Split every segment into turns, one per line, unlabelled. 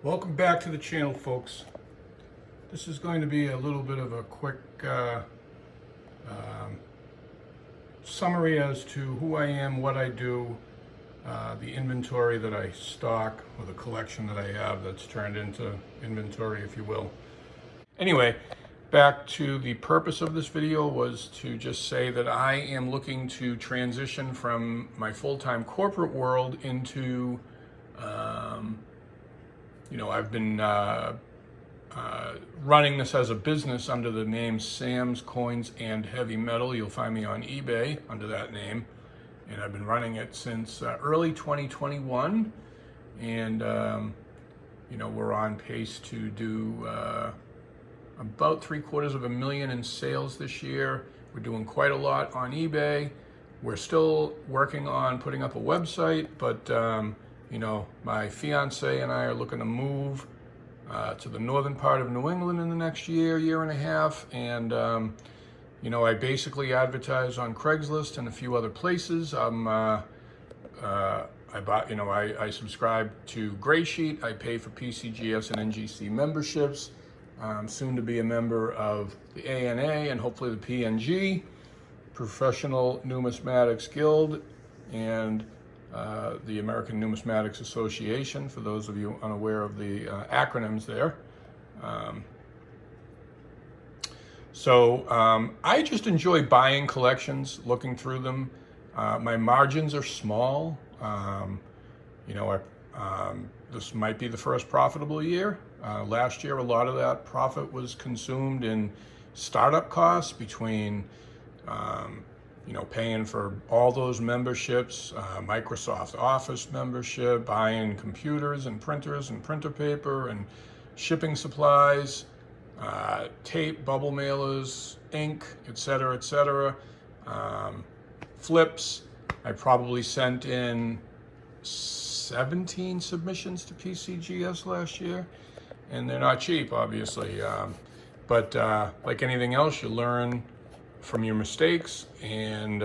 Welcome back to the channel, folks. This is going to be a little bit of a quick summary as to who I am, what I do, the inventory that I stock, or the collection that I have that's turned into inventory, if you will. Anyway, back to the purpose of this video was to just say that I am looking to transition from my full-time corporate world into I've been running this as a business under the name Sam's Coins and Heavy Metal. You'll find me on eBay under that name, and I've been running it since early 2021, and we're on pace to do about $750,000 in sales this year. We're doing quite a lot on eBay. We're still working on putting up a website, but my fiance and I are looking to move to the northern part of New England in the next year and a half. And, I basically advertise on Craigslist and a few other places. I subscribe to Graysheet. I pay for PCGS and NGC memberships. I'm soon to be a member of the ANA and hopefully the PNG, Professional Numismatics Guild, and the American Numismatics Association, for those of you unaware of the acronyms there. I just enjoy buying collections, looking through them. My margins are small. This might be the first profitable year. Last year, a lot of that profit was consumed in startup costs between paying for all those memberships, Microsoft Office membership, buying computers and printers and printer paper and shipping supplies, tape, bubble mailers, ink, etc. Flips. I probably sent in 17 submissions to PCGS last year, and they're not cheap, obviously. But like anything else, you learn from your mistakes, and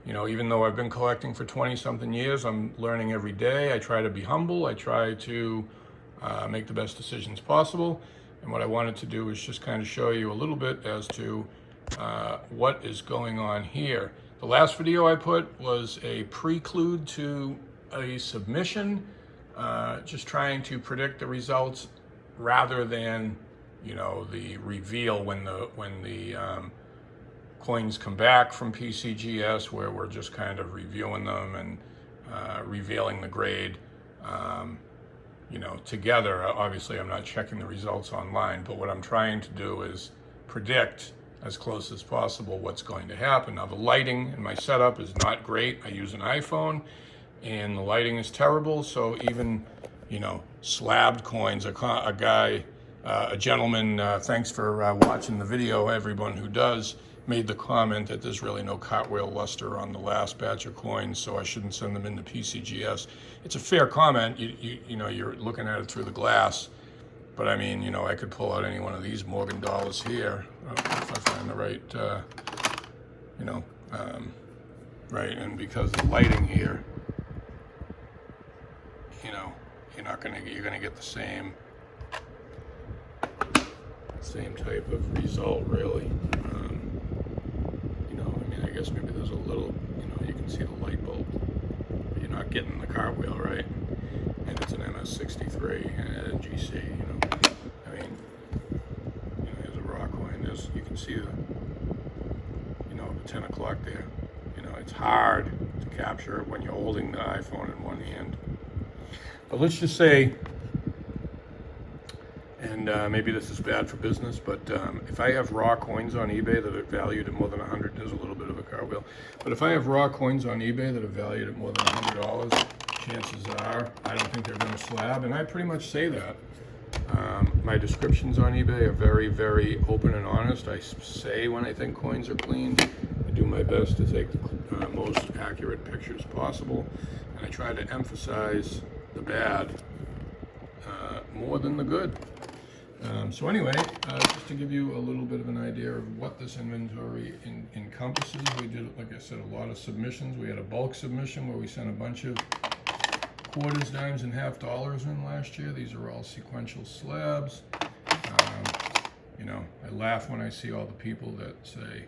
even though I've been collecting for 20-something years, I'm learning every day. I try to be humble. I try to make the best decisions possible, and what I wanted to do is just kind of show you a little bit as to what is going on here. The last video I put was a prelude to a submission, just trying to predict the results rather than the reveal when the coins come back from PCGS, where we're just kind of reviewing them and revealing the grade together. Obviously, I'm not checking the results online, but what I'm trying to do is predict as close as possible what's going to happen. Now, the lighting in my setup is not great. I use an iPhone, and the lighting is terrible, so even slabbed coins, a gentleman, thanks for watching the video, everyone who does, made the comment that there's really no cartwheel luster on the last batch of coins, so I shouldn't send them into PCGS. It's a fair comment. You're looking at it through the glass, but I mean, I could pull out any one of these Morgan dollars here if I find the right, right, and because the lighting here, you're gonna get the same type of result, really. I guess maybe there's a little, you can see the light bulb, but you're not getting the cartwheel, right? And it's an MS63 and NGC, there's a raw coin. You can see the 10 o'clock there. It's hard to capture it when you're holding the iPhone in one hand. But let's just say, and maybe this is bad for business, but if I have raw coins on eBay that are valued at more than 100, there's a little bit of a cartwheel, but if I have raw coins on eBay that are valued at more than $100, chances are I don't think they're going to slab, and I pretty much say that. My descriptions on eBay are very, very open and honest. I say when I think coins are clean. I do my best to take the most accurate pictures possible, and I try to emphasize the bad more than the good. So anyway, just to give you a little bit of an idea of what this inventory encompasses, we did, like I said, a lot of submissions. We had a bulk submission where we sent a bunch of quarters, dimes, and half dollars in last year. These are all sequential slabs. You know, I laugh when I see all the people that say,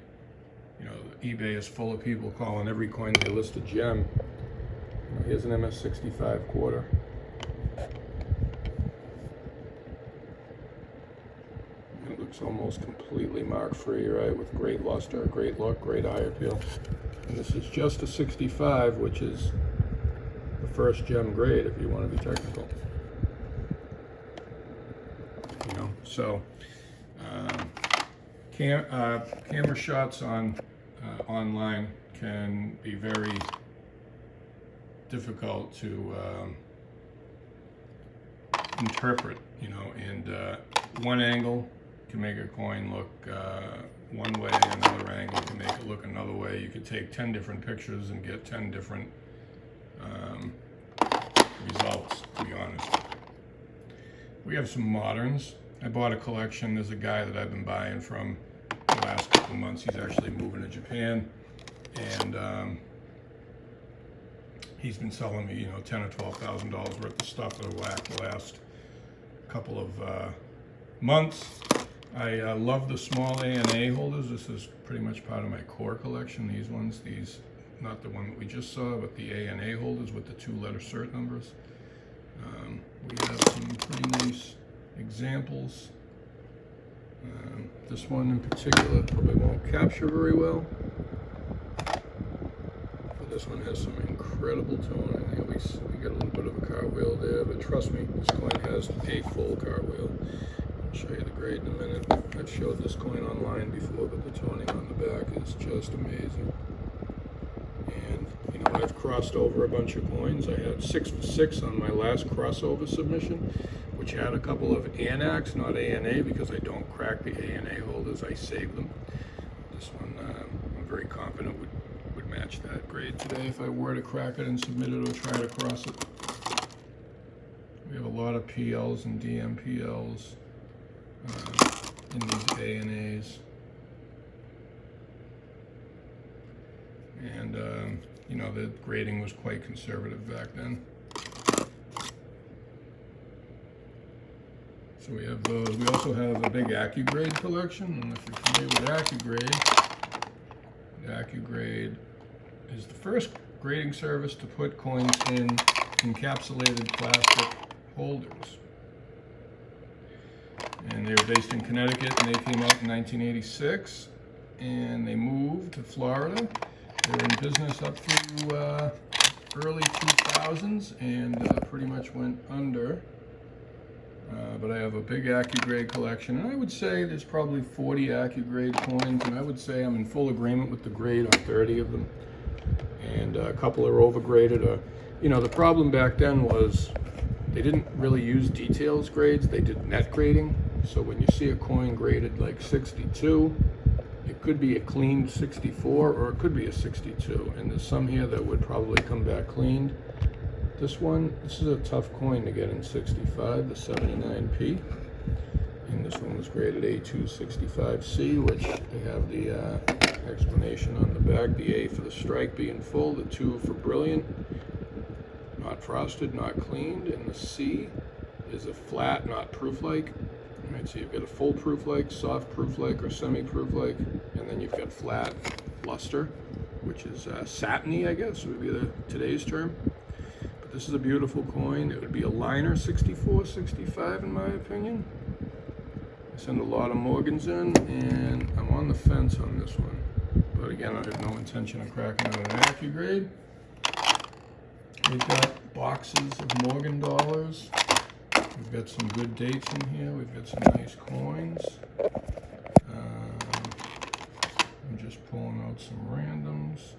you know, eBay is full of people calling every coin they list a gem. You know, here's an MS65 quarter. It looks almost completely mark-free, right? With great luster, great look, great eye appeal. And this is just a 65, which is the first gem grade, if you want to be technical. You know, so camera shots on online can be very difficult to interpret, you know, and one angle can make a coin look one way, another angle can make it look another way. You could take 10 different pictures and get 10 different results, to be honest. We have some moderns. I bought a collection. There's a guy that I've been buying from the last couple of months. He's actually moving to Japan, and he's been selling me, you know, $10,000 or $12,000 worth of stuff that I whacked the last couple of months. I love the small ANA holders. This is pretty much part of my core collection. These ones, not the one that we just saw, but the ANA holders with the 2-letter cert numbers. We have some pretty nice examples. This one in particular probably won't capture very well, but this one has some incredible tone. At least we get a little bit of a cartwheel there, but trust me, this coin has a full cartwheel. I'll show you the grade in a minute. I've showed this coin online before, but the toning on the back is just amazing. And you know, I've crossed over a bunch of coins. I had 6 for 6 on my last crossover submission, which had a couple of ANACs, not ANA, because I don't crack the ANA holders, I save them. This one, I'm very confident would match that grade today if I were to crack it and submit it or try to cross it. We have a lot of PLs and DMPLs in these ANAs. And, you know, the grading was quite conservative back then. So we have those. We also have a big AccuGrade collection, and if you're familiar with AccuGrade is the first grading service to put coins in encapsulated plastic holders. And they were based in Connecticut, and they came out in 1986, and they moved to Florida. They were in business up through early 2000s, and pretty much went under. But I have a big AccuGrade collection, and I would say there's probably 40 AccuGrade coins, and I would say I'm in full agreement with the grade on 30 of them. And a couple are overgraded. You know, the problem back then was they didn't really use details grades, they did net grading. So when you see a coin graded like 62, it could be a cleaned 64, or it could be a 62. And there's some here that would probably come back cleaned. This is a tough coin to get in 65, the 79p. And this one was graded A265C, which they have the explanation on the back. The A for the strike being full, the 2 for brilliant, not frosted, not cleaned, and the C is a flat, not proof-like. Right, so you've got a full proof-like, soft proof-like, or semi-proof-like, and then you've got flat luster, which is satiny, I guess, would be today's term. But this is a beautiful coin. It would be a liner 64, 65 in my opinion. I send a lot of Morgans in, and I'm on the fence on this one. But again, I have no intention of cracking out an AccuGrade. We've got boxes of Morgan dollars. We've got some good dates in here. We've got some nice coins. I'm just pulling out some randoms.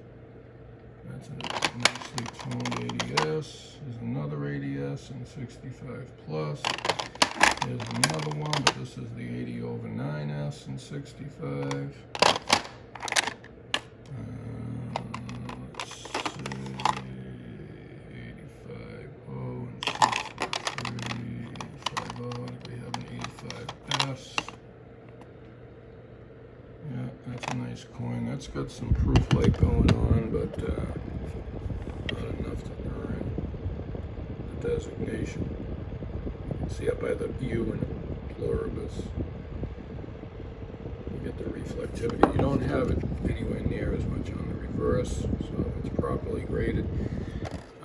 That's a nicely tuned ADS. There's another ADS in 65 plus. There's another one, but this is the 80/9S in 65. Let's see, 85/0 and 63, 85/0. We have an 85S. Yeah, that's a nice coin. That's got some proof light going on, but not enough to burn. designation. You can see up by the U in pluribus. You get the reflectivity. You don't have it anywhere near as much on the reverse, so it's properly graded.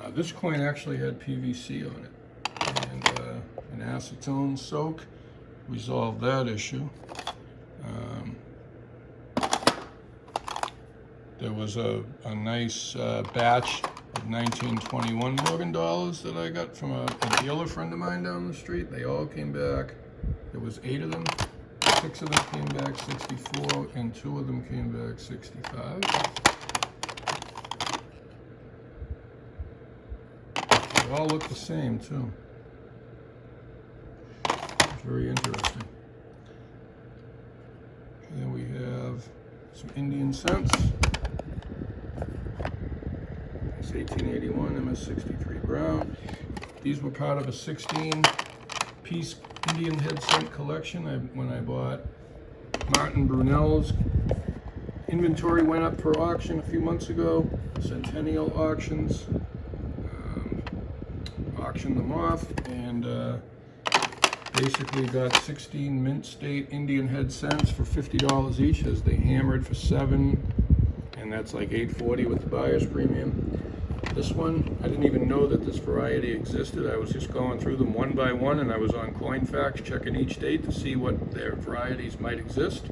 This coin actually had PVC on it, and an acetone soak resolved that issue. There was a nice batch of 1921 Morgan dollars that I got from a dealer friend of mine down the street. They all came back. There was 8 of them. 6 of them came back 64, and 2 of them came back 65. They all look the same, too. It's very interesting. Here we have some Indian cents. It's 1881 MS63 Brown. These were part of a 16-piece Indian head cent collection. When I bought Martin Brunel's inventory went up for auction a few months ago. Centennial Auctions auctioned them off, and basically got 16 mint state Indian head cents for $50 each, as they hammered for 7, and that's like $8.40 with the buyer's premium. This one, I didn't even know that this variety existed. I was just going through them one by one, and I was on Coinfax checking each date to see what their varieties might exist.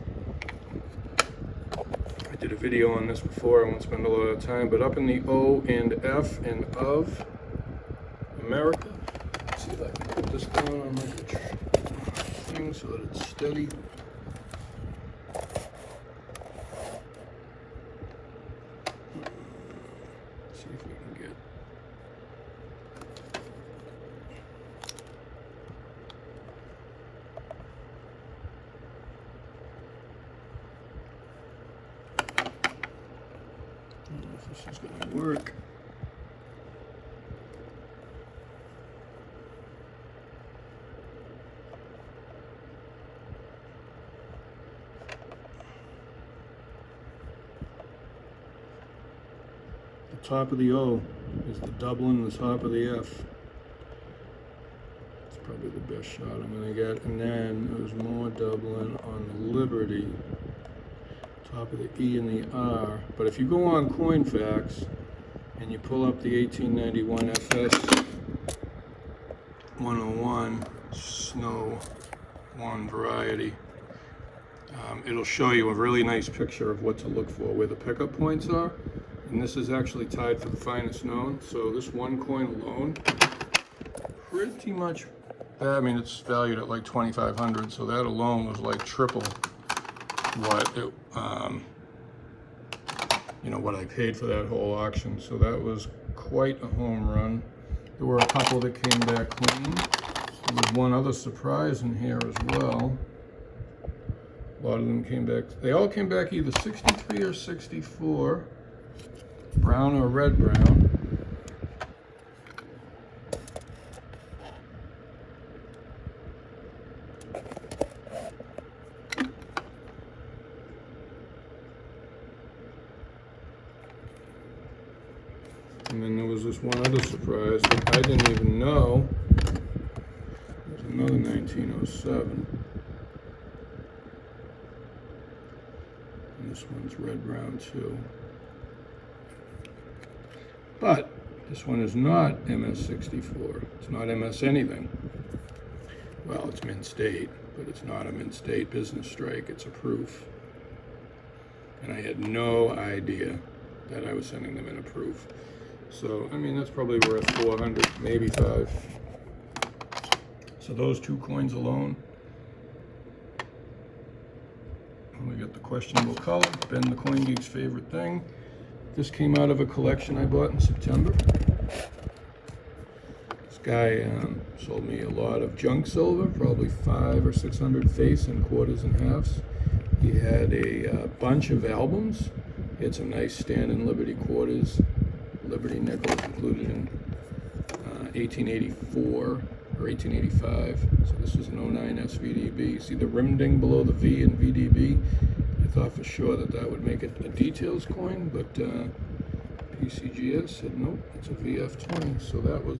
I did a video on this before, I won't spend a lot of time, but up in the O and F and of America. Let's see if I can put this down on my thing so that it's steady. Let's see if we can get I don't know if this is going to work. The top of the O is the Dublin, the top of the F. It's probably the best shot I'm going to get. And then there's more Dublin on the Liberty, top of the E and the R. But if you go on Coinfax and you pull up the 1891 FS 101 Snow 1 variety, it'll show you a really nice picture of what to look for, where the pickup points are. And this is actually tied for the finest known. So this one coin alone, pretty much, I mean, it's valued at like $2,500. So that alone was like triple what it, you know, what I paid for that whole auction. So that was quite a home run. There were a couple that came back clean. There was one other surprise in here as well. A lot of them came back. They all came back either 63 or 64. Brown or red brown. And then there was this one other surprise that I didn't even know. There's another 1907. And this one's red brown too. But this one is not MS64. It's not MS anything. Well, it's mint state, but it's not a mint state business strike. It's a proof. And I had no idea that I was sending them in a proof. So, I mean, that's probably worth 400, maybe 5. So those 2 coins alone. And we got the questionable color, Ben the Coin Geek's favorite thing. This came out of a collection I bought in September. This guy sold me a lot of junk silver, probably 500 or 600 face and quarters and halves. He had a bunch of albums. He had some nice Stanton Liberty quarters, Liberty nickels included in 1884 or 1885. So this is an 09 SVDB. See the rim ding below the V in VDB? I thought for sure that that would make it a details coin, but PCGS said nope, it's a VF20. So that was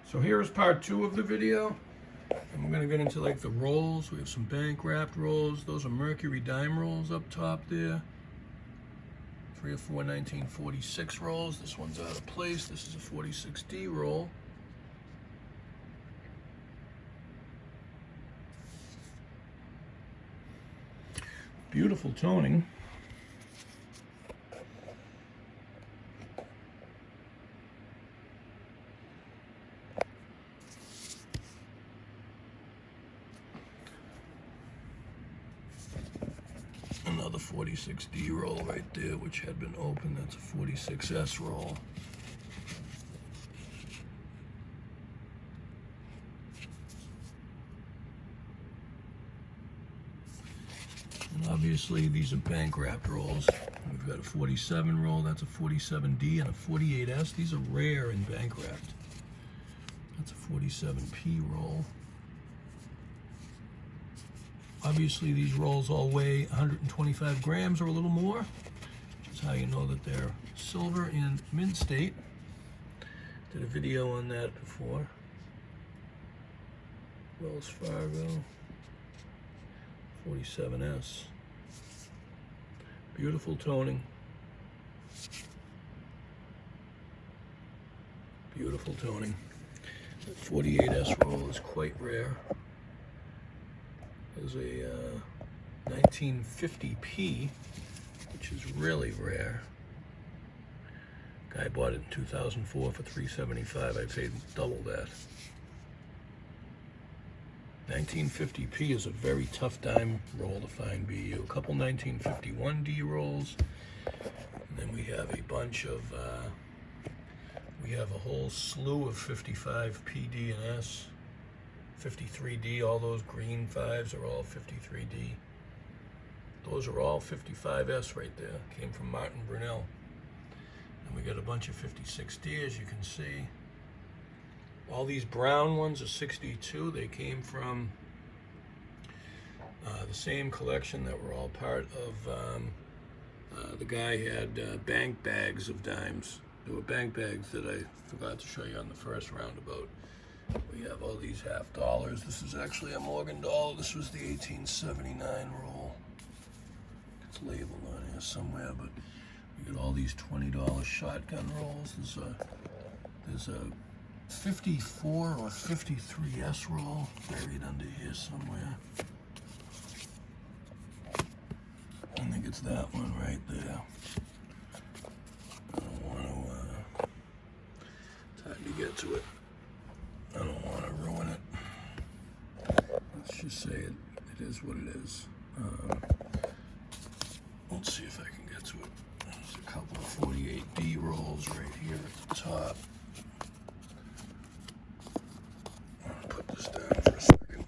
So here's part 2 of the video. And we're gonna get into like the rolls. We have some bank wrapped rolls. Those are Mercury dime rolls up top there. 3 or 4 1946 rolls. This one's out of place. This is a 46D roll. Beautiful toning. Another 46D roll right there, which had been opened. That's a 46S roll. And obviously these are bank wrapped rolls. We've got a 47 roll, that's a 47D, and a 48S. These are rare in bank wrapped. That's a 47P roll. Obviously these rolls all weigh 125 grams or a little more, which is how you know that they're silver and mint state. Did a video on that before. Wells Fargo 47S. Beautiful toning. Beautiful toning. The 48S roll is quite rare. There's a 1950P, which is really rare. Guy bought it in 2004 for $375. I paid double that. 1950P is a very tough dime roll to find BU. A couple 1951D rolls, and then we have a bunch of, we have a whole slew of 55 PD and S, 53D, all those green 5s are all 53D. Those are all 55S right there, came from Martin Brunel. And we got a bunch of 56D, as you can see. All these brown ones are 62. They came from the same collection that were all part of, the guy had bank bags of dimes. There were bank bags that I forgot to show you on the first roundabout. We have all these half dollars. This is actually a Morgan dollar. This was the 1879 roll. It's labeled on here somewhere, but we got all these $20 shotgun rolls. There's a 54 or 53S roll buried under here somewhere. I think it's that one right there. I don't want to, it's hard to get to it. I don't want to ruin it. Let's just say it is what it is. Let's see if I can get to it. There's a couple of 48D rolls right here at the top. I'll put this down for a second.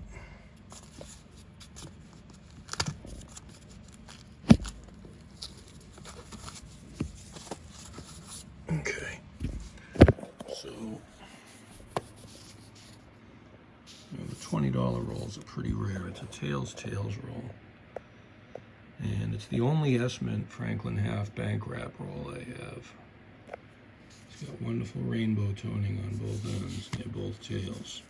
Okay. So, the $20 rolls are pretty rare. It's a Tails roll. And it's the only S-Mint Franklin half bank wrap roll I have. It's got wonderful rainbow toning on both ends. They're both tails.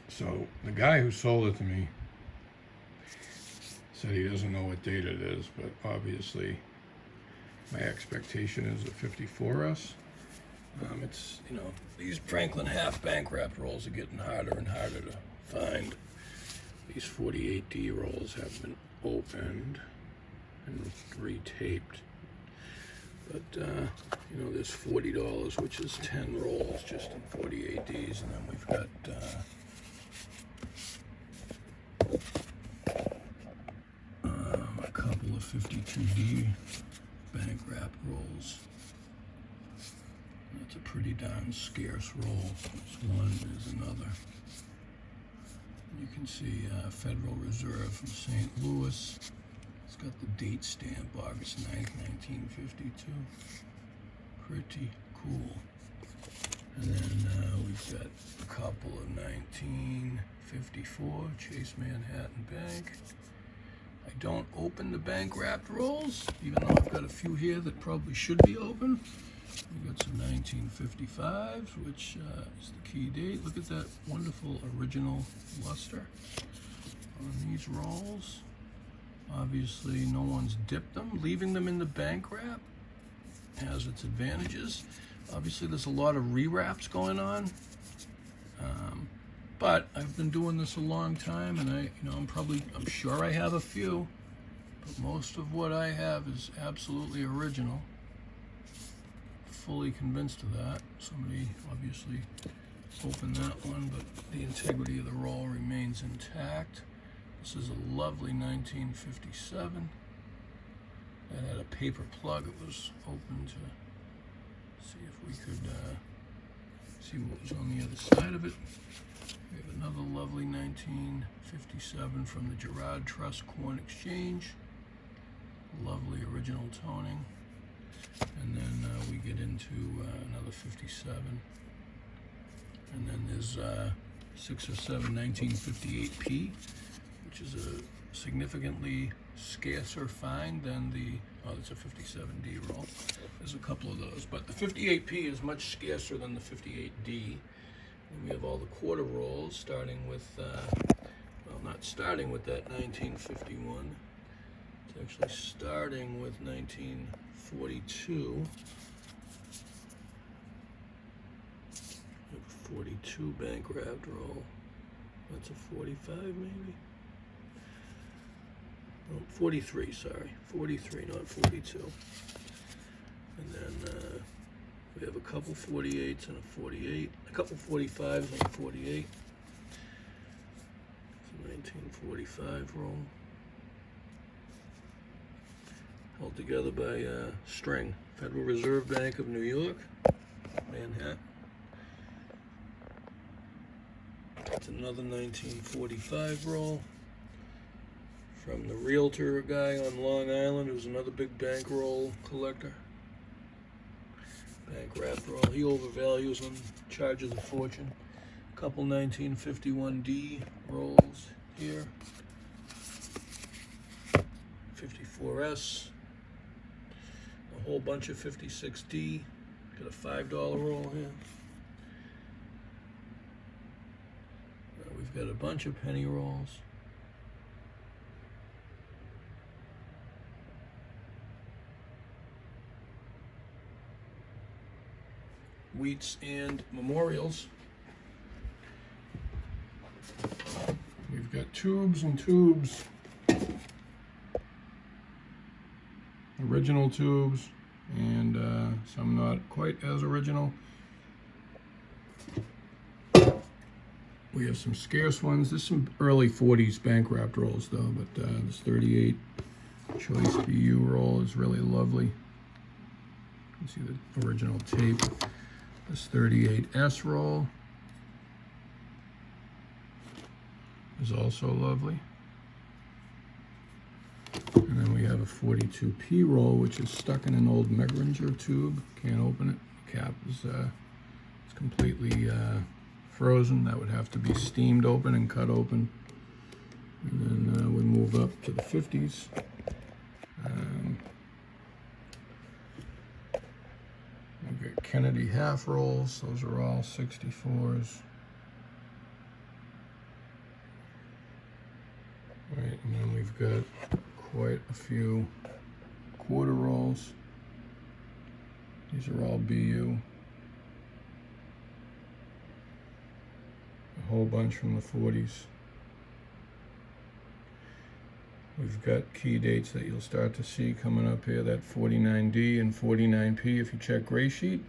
So the guy who sold it to me said he doesn't know what date it is, but obviously my expectation is a 54S. It's, you know, these Franklin half bank wrapped rolls are getting harder and harder to find. These 48D rolls have been opened and retaped. But, you know, there's $40, which is 10 rolls just in 48Ds, and then we've got a couple of 52D bank wrapped rolls. That's a pretty darn scarce roll. There's one, there's another. You can see Federal Reserve from St. Louis. It's got the date stamp, August 9th, 1952. Pretty cool. And then we've got a couple of 1954 Chase Manhattan Bank. I I don't open the bank wrapped rolls, even though I've got a few here that probably should be open. We got some 1955s, which is the key date. Look at that wonderful original luster on these rolls. Obviously, no one's dipped them. Leaving them in the bank wrap has its advantages. Obviously, there's a lot of rewraps going on. But I've been doing this a long time, and I'm sure I have a few, but most of what I have is absolutely original. Fully convinced of that. Somebody obviously opened that one, but the integrity of the roll remains intact. This is a lovely 1957 that had a paper plug. It was open to see if we could see what was on the other side of it. We have another lovely 1957 from the Gerard Trust Corn Exchange. Lovely original toning. And then we get into another 57. And then there's 6 or 7 1958P, which is a significantly scarcer find than the, it's a 57D roll. There's a couple of those, but the 58P is much scarcer than the 58D. And we have all the quarter rolls, starting with, not starting with that 1951. It's actually starting with 1942. 42 bank wrapped roll. That's a 45 maybe? Oh, 43, sorry. 43, not 42. And then we have a couple 48s and a 48. A couple 45s and a 48. It's a 1945 roll. Held together by String, Federal Reserve Bank of New York, Manhattan. It's another 1945 roll from the realtor guy on Long Island, who's another big bankroll collector. Bank wrapped roll. He overvalues them, charges a fortune. A couple 1951D rolls here. 54S. A whole bunch of 56D. Got a $5 roll here. We've got a bunch of penny rolls. Wheats and memorials. We've got tubes and tubes. Original tubes and some not quite as original. We have some scarce ones. There's some early 40s bank wrapped rolls though, but this 38 Choice BU roll is really lovely. You can see the original tape. This 38S roll is also lovely. And then we have a 42P roll, which is stuck in an old Megringer tube. Can't open it. The cap is it's completely frozen. That would have to be steamed open and cut open. And then we move up to the 50s. We've got Kennedy half rolls. Those are all 64s. Right, and then we've got quite a few quarter rolls. These are all BU. A whole bunch from the 40s. We've got key dates that you'll start to see coming up here, that 49D and 49P. If you check Gray Sheet,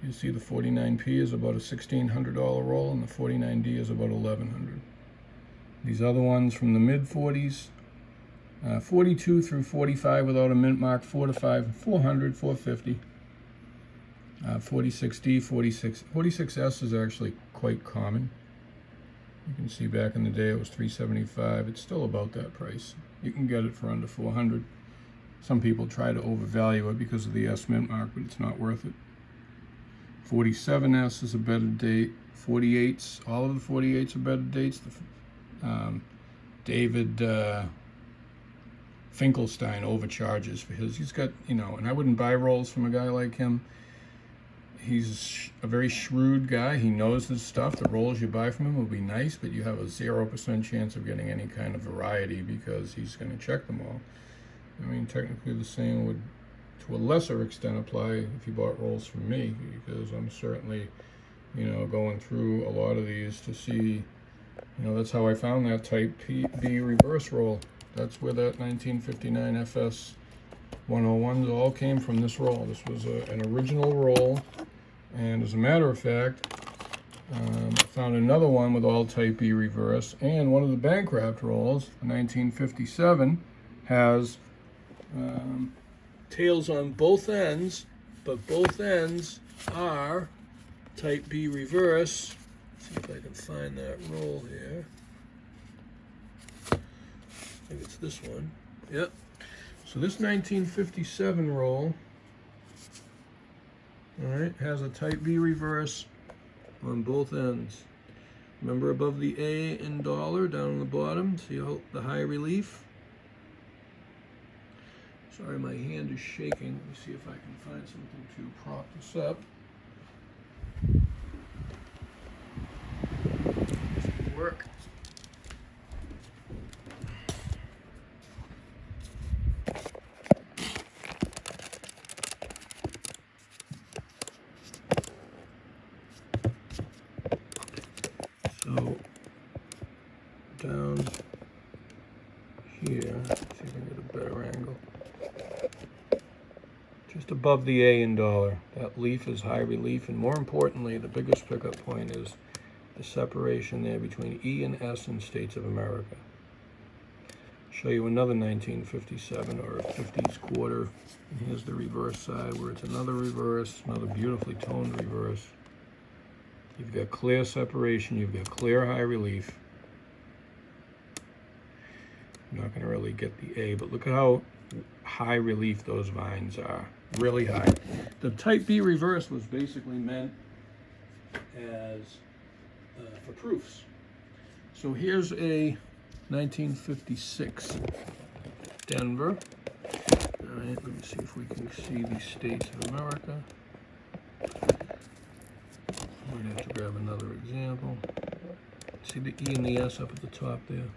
you'll see the 49P is about a $1,600 roll and the 49D is about $1,100. These other ones from the mid-40s, 42 through 45 without a mint mark, 4 to 5, 400, 450. 46D, 46S is actually quite common. You can see back in the day it was $375. It's still about that price. You can get it for under $400. Some people try to overvalue it because of the S mint mark, but it's not worth it. 47S is a better date. 48s, all of the 48s are better dates. David Finkelstein overcharges for his. He's got, you know, and I wouldn't buy rolls from a guy like him. He's a very shrewd guy. He knows his stuff. The rolls you buy from him will be nice, but you have a 0% chance of getting any kind of variety because he's going to check them all. I mean, technically the same would, to a lesser extent, apply if you bought rolls from me, because I'm certainly, you know, going through a lot of these to see, you know, that's how I found that Type B reverse roll. That's where that 1959 FS 101s all came from, this roll. This was an original roll, and as a matter of fact, I found another one with all Type B reverse, and one of the Bancraft rolls, 1957, has tails on both ends, but both ends are Type B reverse. Let's see if I can find that roll here. I think it's this one. Yep. So this 1957 roll, all right, has a Type B reverse on both ends. Remember above the A in dollar, down on the bottom, see how the high relief? Sorry, my hand is shaking. Let me see if I can find something to prop this up. This will work. So down here, let's see if I can get a better angle. Just above the A in dollar, that leaf is high relief, and more importantly, the biggest pickup point is the separation there between E and S in States of America. Show you another 1957 or a 50s quarter, and here's the reverse side where it's another reverse, another beautifully toned reverse. You've got clear separation, you've got clear high relief. I'm not going to really get the A, but look at how high relief those vines are. Really high. The Type B reverse was basically meant as for proofs. So here's a 1956 Denver. All right, let me see if we can see the States of America. I'm going to have to grab another example. See the E and the S up at the top there?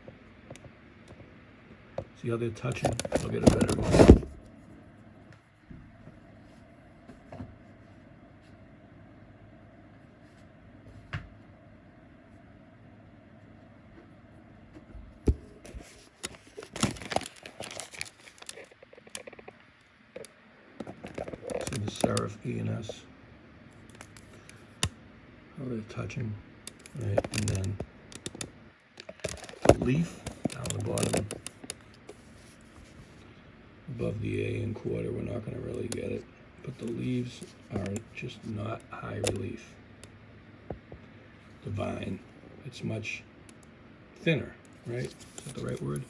See how they're touching? I'll get a better example. See the serif E and S? How they're touching, right? And then the leaf down the bottom, above the A in quarter, we're not going to really get it, but the leaves are just not high relief. The vine, it's much thinner, right? Is that the right word?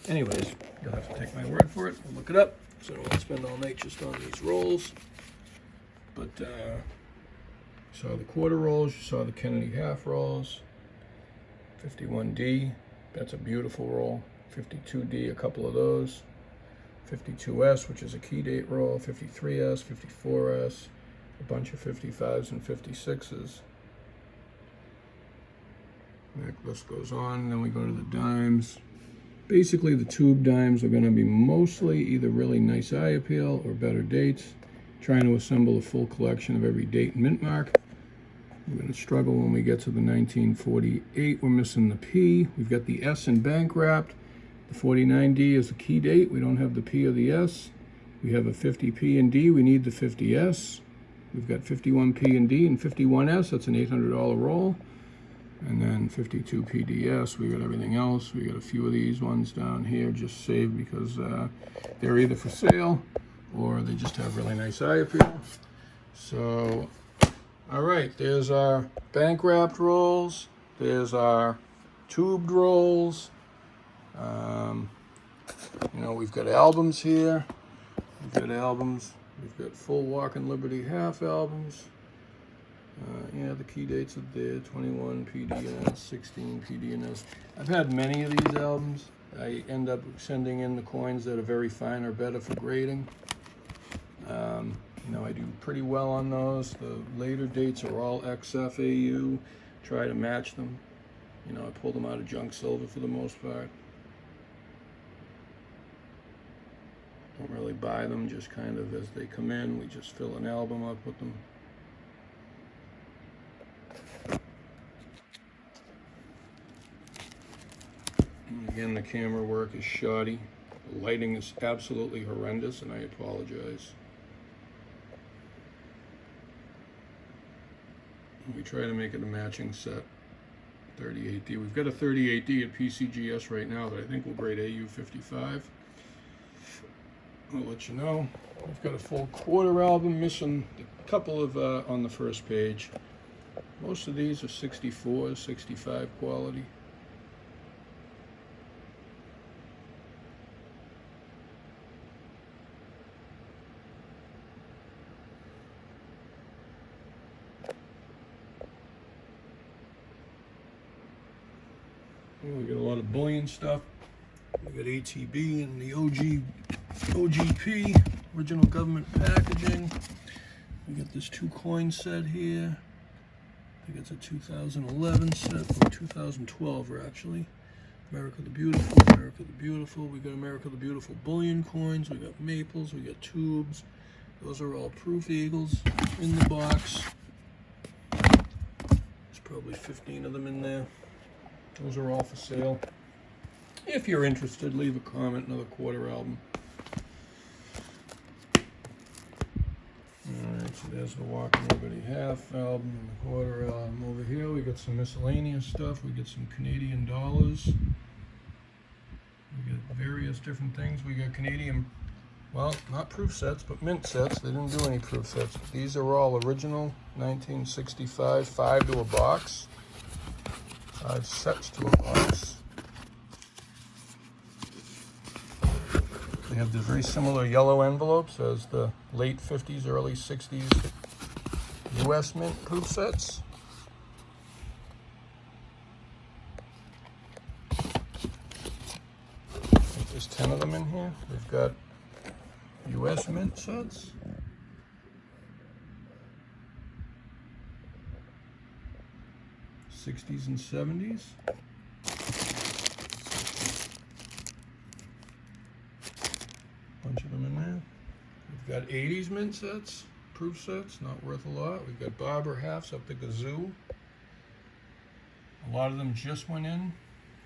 Anyways, you'll have to take my word for it. We'll look it up, so I don't want to spend all night just on these rolls. But you saw the quarter rolls, you saw the Kennedy half rolls, 51D, that's a beautiful roll, 52D, a couple of those, 52S, which is a key date roll, 53S, 54S, a bunch of 55s and 56s. That list goes on, then we go to the dimes. Basically, the tube dimes are going to be mostly either really nice eye appeal or better dates. Trying to assemble a full collection of every date and mint mark. We're going to struggle when we get to the 1948. We're missing the P. We've got the S in Bancraft. The 49D is the key date. We don't have the P or the S. We have a 50P and D. We need the 50S. We've got 51P and D and 51S. That's an $800 roll. And then 52 PDS, we got everything else. We got a few of these ones down here just saved because they're either for sale or they just have really nice eye appeal. So, all right, there's our Bancraft rolls. There's our tubed rolls. You know, we've got albums here. We've got albums. We've got full Walking Liberty half albums. Yeah, the key dates are there, 21 PDNS, 16 PDNS. I've had many of these albums. I end up sending in the coins that are very fine or better for grading. You know, I do pretty well on those. The later dates are all XFAU. Try to match them. You know, I pull them out of junk silver for the most part. Don't really buy them, just kind of as they come in. We just fill an album up with them. And again, the camera work is shoddy. The lighting is absolutely horrendous, and I apologize. We try to make it a matching set. 38D. We've got a 38D at PCGS right now that I think will grade AU55. I'll let you know. We've got a full quarter album, missing a couple of on the first page. Most of these are 64, 65 quality. We got a lot of bullion stuff. We got ATB and the OGP, original government packaging. We got this 2 coin set here. I think it's a 2011 set, or 2012 actually. America the Beautiful, America the Beautiful. We got America the Beautiful bullion coins. We got maples, we got tubes. Those are all proof eagles in the box. There's probably 15 of them in there. Those are all for sale. If you're interested, leave a comment. Another quarter album. Alright, so there's the Walking Liberty half album and the quarter album. Over here we got some miscellaneous stuff. We got some Canadian dollars. We got various different things. We got Canadian, well, not proof sets, but mint sets. They didn't do any proof sets. These are all original 1965, 5 to a box. 5 sets to a box. They have the very similar yellow envelopes as the late 50s, early 60s US Mint proof sets. I think there's 10 of them in here. We've got US Mint sets. '60s and '70s. Bunch of them in there. We've got '80s mint sets, proof sets, not worth a lot. We've got Barber halves up the gazoo. A lot of them just went in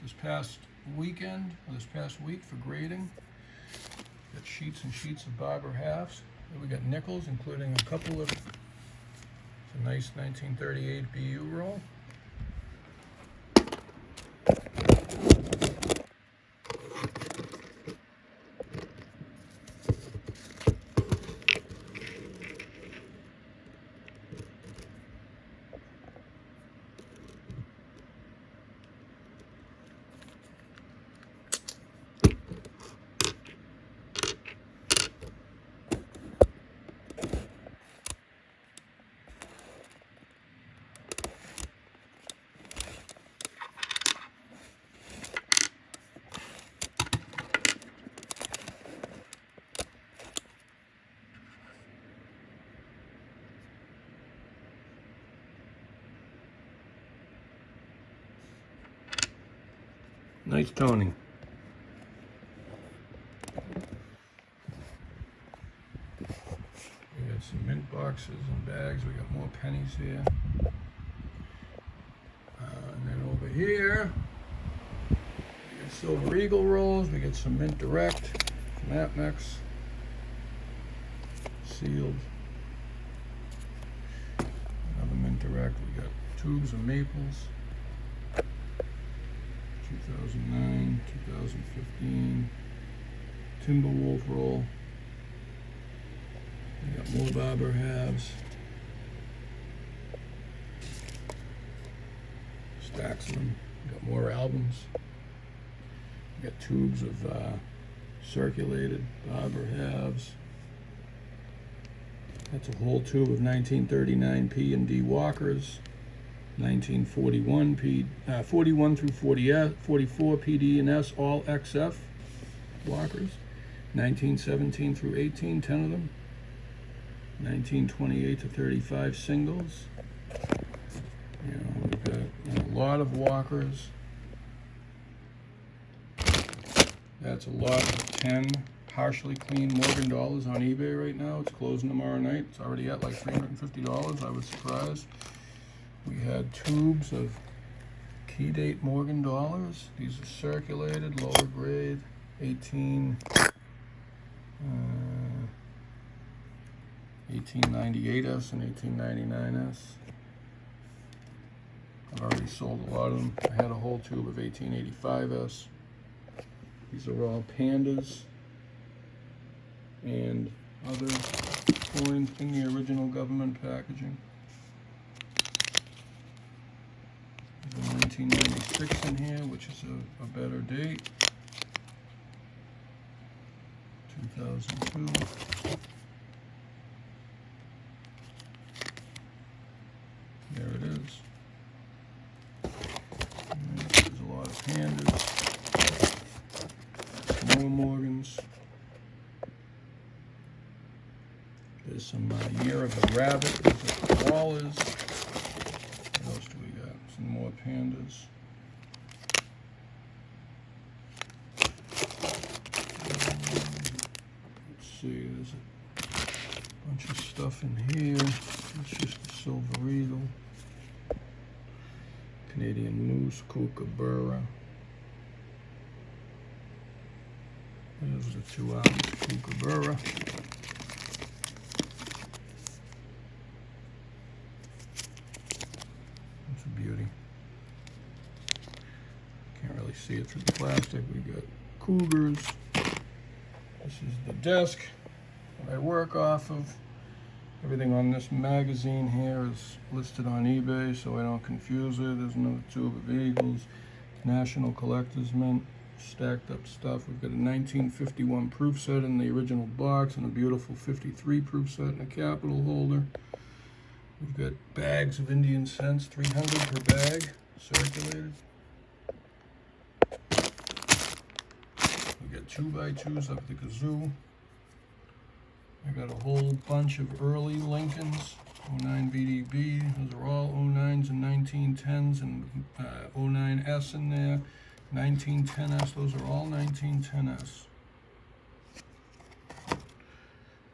this past weekend, or this past week for grading. Got sheets and sheets of Barber halves. Then we got nickels, including a couple of, it's a nice 1938 BU roll. Nice toning. We got some mint boxes and bags. We got more pennies here. And then over here, we got Silver Eagle rolls. We got some Mint Direct from APMEX. Sealed. Another Mint Direct. We got tubes of maples. 2009, 2015, Timberwolf roll. We got more Barber halves. Stacks of them. We got more albums. We got tubes of circulated Barber halves. That's a whole tube of 1939 P&D Walkers. 1941 41 through 44 PD and S, all XF walkers. 1917 through 18, 10 of them. 1928 to 35 singles. We've got a lot of walkers. That's a lot of 10 partially clean Morgan dollars on eBay right now. It's closing tomorrow night. It's already at like $350. I was surprised. We had tubes of key date Morgan dollars. These are circulated, lower grade, 1898s and 1899s. I've already sold a lot of them. I had a whole tube of 1885s. These are all pandas and other coins in the original government packaging. There's a 1996 in here, which is a better date. 2002. There it is. And there's a lot of pandas. More Morgans. There's some Year of the Rabbit. There's the koalas. What else do we got? Some more pandas. Let's see, there's a bunch of stuff in here. It's just a silver eagle. Canadian moose, kookaburra. There's the 2-ounce kookaburra. It's a beauty. Can't really see it through the plastic. We got cougars. This is the desk that I work off of. Everything on this magazine here is listed on eBay, so I don't confuse it. There's another tube of eagles, National Collector's Mint, stacked up stuff. We've got a 1951 proof set in the original box and a beautiful 53 proof set in a capital holder. We've got bags of Indian cents, 300 per bag, circulated. We got 2x2s up at the kazoo. I got a whole bunch of early Lincolns, 09 BDB. Those are all 09s and 1910s and 09S in there. 1910S, those are all 1910S.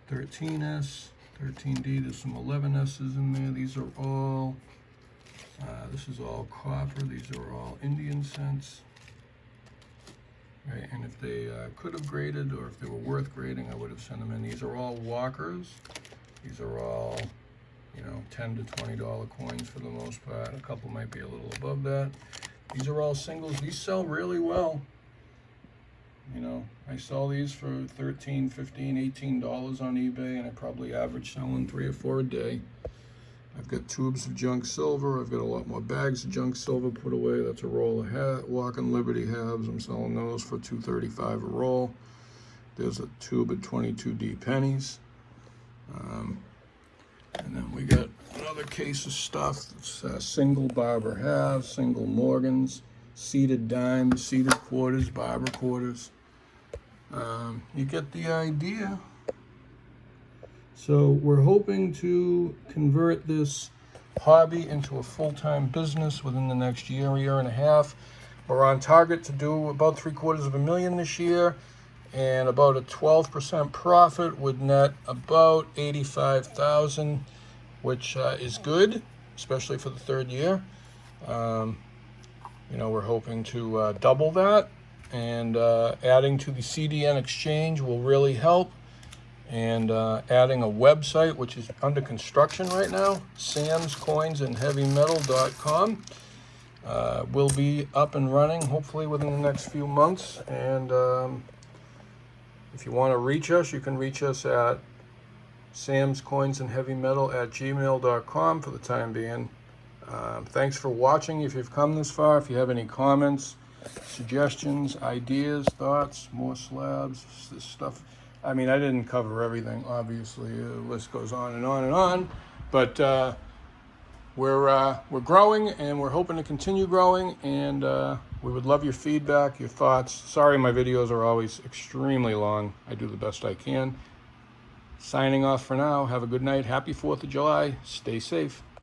13S, 13D, there's some 11S's in there. These are all, this is all copper. These are all Indian cents. Right, and if they could have graded, or if they were worth grading, I would have sent them in. These are all walkers. These are all, $10 to $20 coins for the most part. A couple might be a little above that. These are all singles. These sell really well. I sell these for $13, $15, $18 on eBay, and I probably average selling 3 or 4 a day. I've got tubes of junk silver. I've got a lot more bags of junk silver put away. That's a roll of Walking Liberty halves. I'm selling those for $2.35 a roll. There's a tube of 22D pennies. And then we got another case of stuff. It's single Barber halves, single Morgans, seeded dimes, seeded quarters, Barber quarters. You get the idea. So we're hoping to convert this hobby into a full-time business within the next year and a half. We're on target to do about $750,000 this year, and about a 12% profit would net about $85,000, which is good, especially for the third year. We're hoping to double that, and adding to the CDN exchange will really help. And adding a website, which is under construction right now, samscoinsandheavymetal.com, will be up and running hopefully within the next few months. And if you want to reach us, you can reach us at samscoinsandheavymetal@gmail.com for the time being. Thanks for watching. If you've come this far, if you have any comments, suggestions, ideas, thoughts, more slabs, this stuff. I mean, I didn't cover everything, obviously. The list goes on and on and on. But we're growing, and we're hoping to continue growing, and we would love your feedback, your thoughts. Sorry my videos are always extremely long. I do the best I can. Signing off for now. Have a good night. Happy 4th of July. Stay safe.